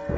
As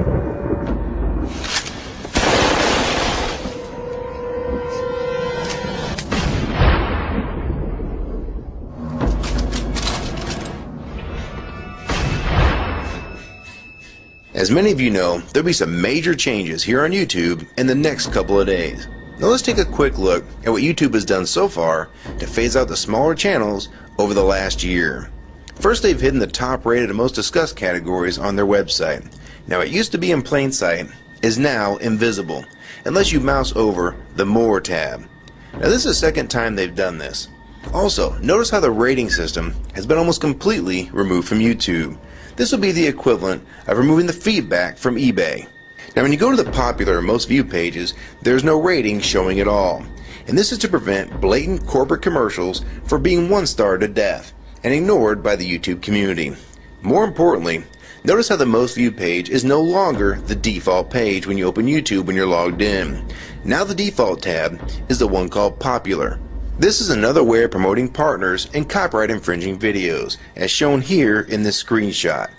many of you know, there'll be some major changes here on YouTube in the next couple of days. Now let's take a quick look at what YouTube has done so far to phase out the smaller channels over the last year. First, they've hidden the top rated and most discussed categories on their website. Now it used to be in plain sight, is now invisible, unless you mouse over the More tab. Now this is the second time they've done this. Also, notice how the rating system has been almost completely removed from YouTube. This will be the equivalent of removing the feedback from eBay. Now when you go to the popular or most viewed pages, there's no rating showing at all. And this is to prevent blatant corporate commercials for being one-star to death and ignored by the YouTube community. More importantly, notice how the most viewed page is no longer the default page when you open YouTube when you're logged in. Now the default tab is the one called Popular. This is another way of promoting partners and copyright infringing videos, as shown here in this screenshot.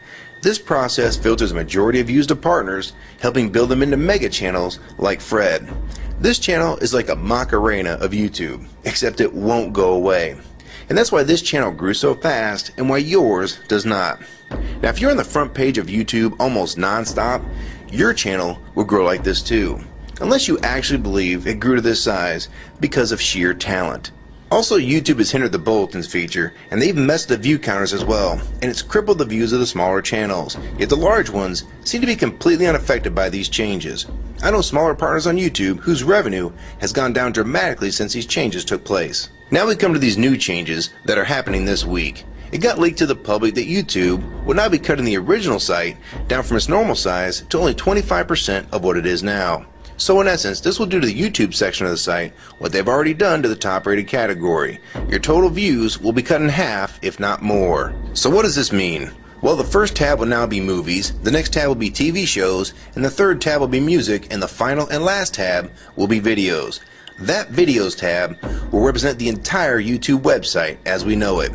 This process filters a majority of views to partners, helping build them into mega channels like Fred. This channel is like a Macarena of YouTube, except it won't go away. And that's why this channel grew so fast and why yours does not. Now if you're on the front page of YouTube almost non-stop, your channel will grow like this too. Unless you actually believe it grew to this size because of sheer talent. Also, YouTube has hindered the bulletins feature, and they've messed the view counters as well, and it's crippled the views of the smaller channels. Yet the large ones seem to be completely unaffected by these changes. I know smaller partners on YouTube whose revenue has gone down dramatically since these changes took place. Now we come to these new changes that are happening this week. It got leaked to the public that YouTube will now be cutting the original site down from its normal size to only 25% of what it is now. So in essence, this will do to the YouTube section of the site what they've already done to the top rated category. Your total views will be cut in half, if not more. So what does this mean? Well, the first tab will now be movies, the next tab will be TV shows, and the third tab will be music, and the final and last tab will be videos. That videos tab will represent the entire YouTube website as we know it.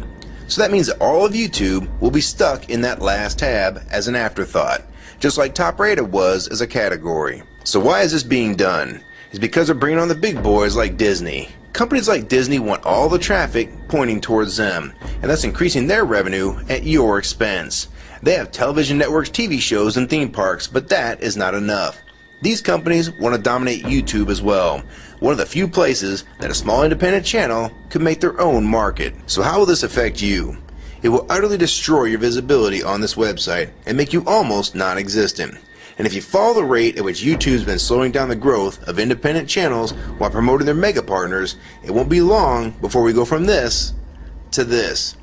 So that means that all of YouTube will be stuck in that last tab as an afterthought, just like top rated was as a category. So why is this being done? It's because they're bringing on the big boys like Disney. Companies like Disney want all the traffic pointing towards them, and that's increasing their revenue at your expense. They have television networks, TV shows, and theme parks, but that is not enough. These companies want to dominate YouTube as well, one of the few places that a small independent channel could make their own market. So how will this affect you? It will utterly destroy your visibility on this website and make you almost non-existent. And if you follow the rate at which YouTube's been slowing down the growth of independent channels while promoting their mega partners, it won't be long before we go from this to this.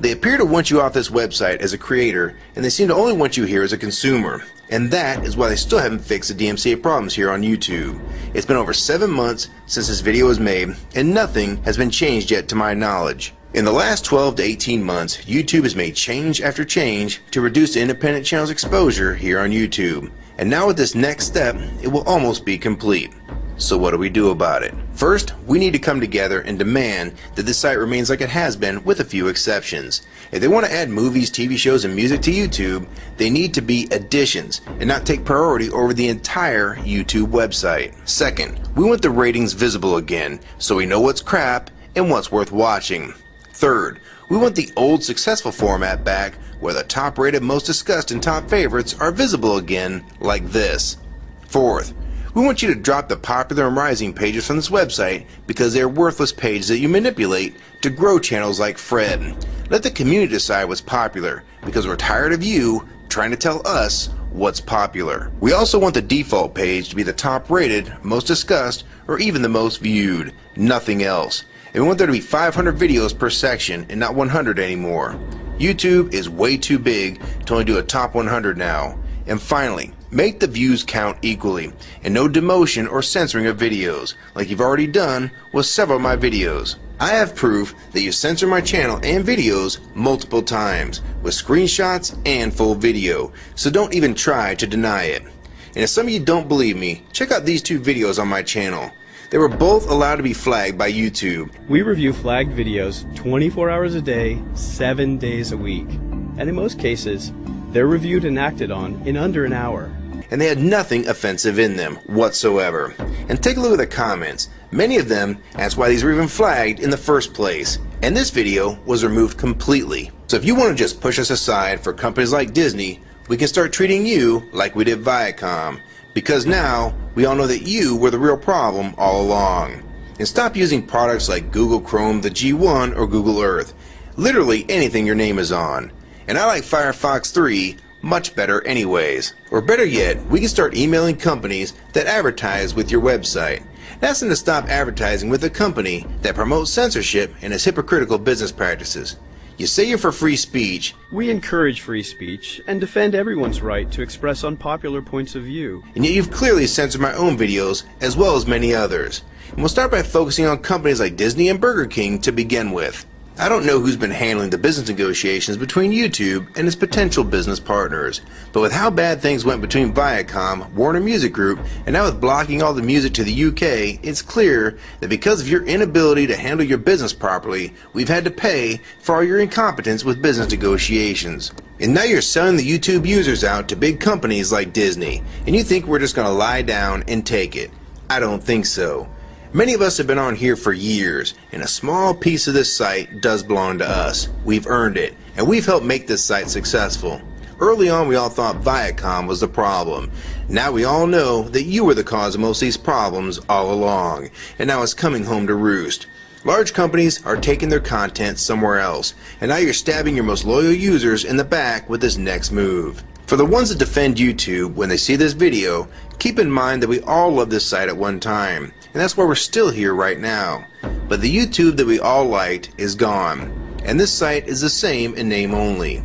They appear to want you off this website as a creator, and they seem to only want you here as a consumer. And that is why they still haven't fixed the DMCA problems here on YouTube. It's been over 7 months since this video was made, and nothing has been changed yet to my knowledge. In the last 12 to 18 months, YouTube has made change after change to reduce the independent channel's exposure here on YouTube. And now with this next step, it will almost be complete. So what do we do about it? First, we need to come together and demand that this site remains like it has been with a few exceptions. If they want to add movies, TV shows, and music to YouTube, they need to be additions and not take priority over the entire YouTube website. Second, we want the ratings visible again so we know what's crap and what's worth watching. Third, we want the old successful format back where the top rated, most discussed, and top favorites are visible again like this. Fourth, we want you to drop the popular and rising pages from this website because they are worthless pages that you manipulate to grow channels like Fred. Let the community decide what's popular because we're tired of you trying to tell us what's popular. We also want the default page to be the top rated, most discussed, or even the most viewed. Nothing else. And we want there to be 500 videos per section and not 100 anymore. YouTube is way too big to only do a top 100 now. And finally, make the views count equally, and no demotion or censoring of videos, like you've already done with several of my videos. I have proof that you censor my channel and videos multiple times, with screenshots and full video, so don't even try to deny it. And if some of you don't believe me, check out these two videos on my channel. They were both allowed to be flagged by YouTube. We review flagged videos 24 hours a day, 7 days a week. And in most cases, they're reviewed and acted on in under an hour. and they had nothing offensive in them whatsoever. And take a look at the comments. Many of them asked why these were even flagged in the first place, and this video was removed completely. So if you want to just push us aside for companies like Disney, we can start treating you like we did Viacom, because now we all know that you were the real problem all along. And stop using products like Google Chrome, the G1, or Google Earth. Literally anything your name is on. And I like Firefox 3 much better anyways. Or better yet, we can start emailing companies that advertise with your website. Ask them to stop advertising with a company that promotes censorship and has hypocritical business practices. You say you're for free speech. We encourage free speech and defend everyone's right to express unpopular points of view. And yet you've clearly censored my own videos as well as many others. And we'll start by focusing on companies like Disney and Burger King to begin with. I don't know who's been handling the business negotiations between YouTube and its potential business partners, but with how bad things went between Viacom, Warner Music Group, and now with blocking all the music to the UK, it's clear that because of your inability to handle your business properly, we've had to pay for all your incompetence with business negotiations. And now you're selling the YouTube users out to big companies like Disney, and you think we're just going to lie down and take it. I don't think so. Many of us have been on here for years, and a small piece of this site does belong to us. We've earned it, and we've helped make this site successful. Early on, we all thought Viacom was the problem. Now we all know that you were the cause of most of these problems all along, and now it's coming home to roost. Large companies are taking their content somewhere else, and now you're stabbing your most loyal users in the back with this next move. For the ones that defend YouTube, when they see this video, keep in mind that we all loved this site at one time, and that's why we're still here right now. But the YouTube that we all liked is gone, and this site is the same in name only.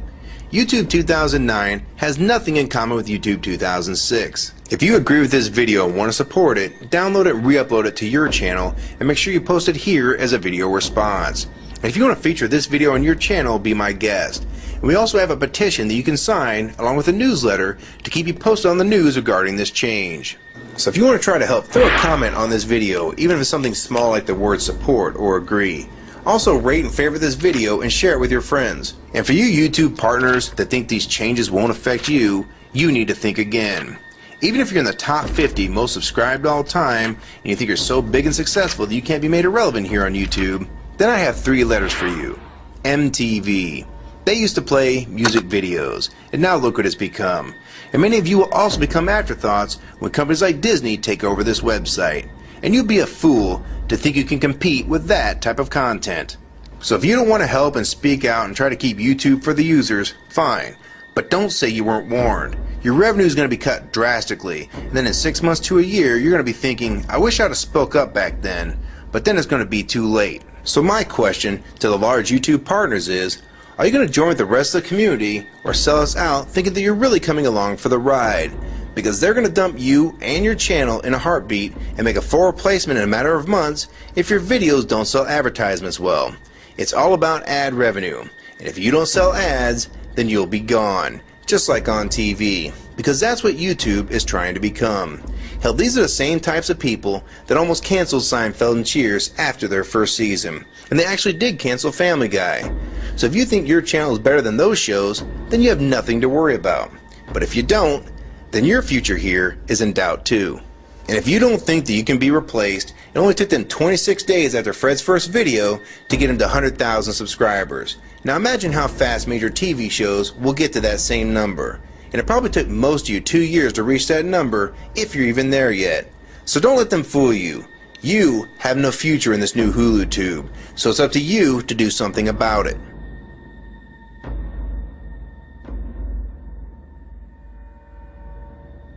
YouTube 2009 has nothing in common with YouTube 2006. If you agree with this video and want to support it, download it and re-upload it to your channel, and make sure you post it here as a video response. And if you want to feature this video on your channel, be my guest. And we also have a petition that you can sign along with a newsletter to keep you posted on the news regarding this change. So if you want to try to help, throw a comment on this video, even if it's something small like the word support or agree. Also rate and favorite this video and share it with your friends. And for you YouTube partners that think these changes won't affect you, you need to think again. Even if you're in the top 50 most subscribed all time and you think you're so big and successful that you can't be made irrelevant here on YouTube, then I have 3 letters for you. MTV. They used to play music videos, and now look what it's become. And many of you will also become afterthoughts when companies like Disney take over this website. And you'd be a fool to think you can compete with that type of content. So if you don't want to help and speak out and try to keep YouTube for the users, fine. But don't say you weren't warned. Your revenue is going to be cut drastically, and then in 6 months to a year, you're going to be thinking, I wish I'd have spoke up back then. But then it's going to be too late. So my question to the large YouTube partners is, are you going to join with the rest of the community or sell us out thinking that you're really coming along for the ride? Because they're going to dump you and your channel in a heartbeat and make a full replacement in a matter of months if your videos don't sell advertisements well. It's all about ad revenue, and if you don't sell ads, then you'll be gone, just like on TV, because that's what YouTube is trying to become. Hell, these are the same types of people that almost canceled Seinfeld and Cheers after their first season, and they actually did cancel Family Guy. So if you think your channel is better than those shows, then you have nothing to worry about. But if you don't, then your future here is in doubt too. And if you don't think that you can be replaced, it only took them 26 days after Fred's first video to get him to 100,000 subscribers. Now imagine how fast major TV shows will get to that same number. And it probably took most of you 2 years to reach that number, if you're even there yet. So don't let them fool you. You have no future in this new Hulu tube, so it's up to you to do something about it.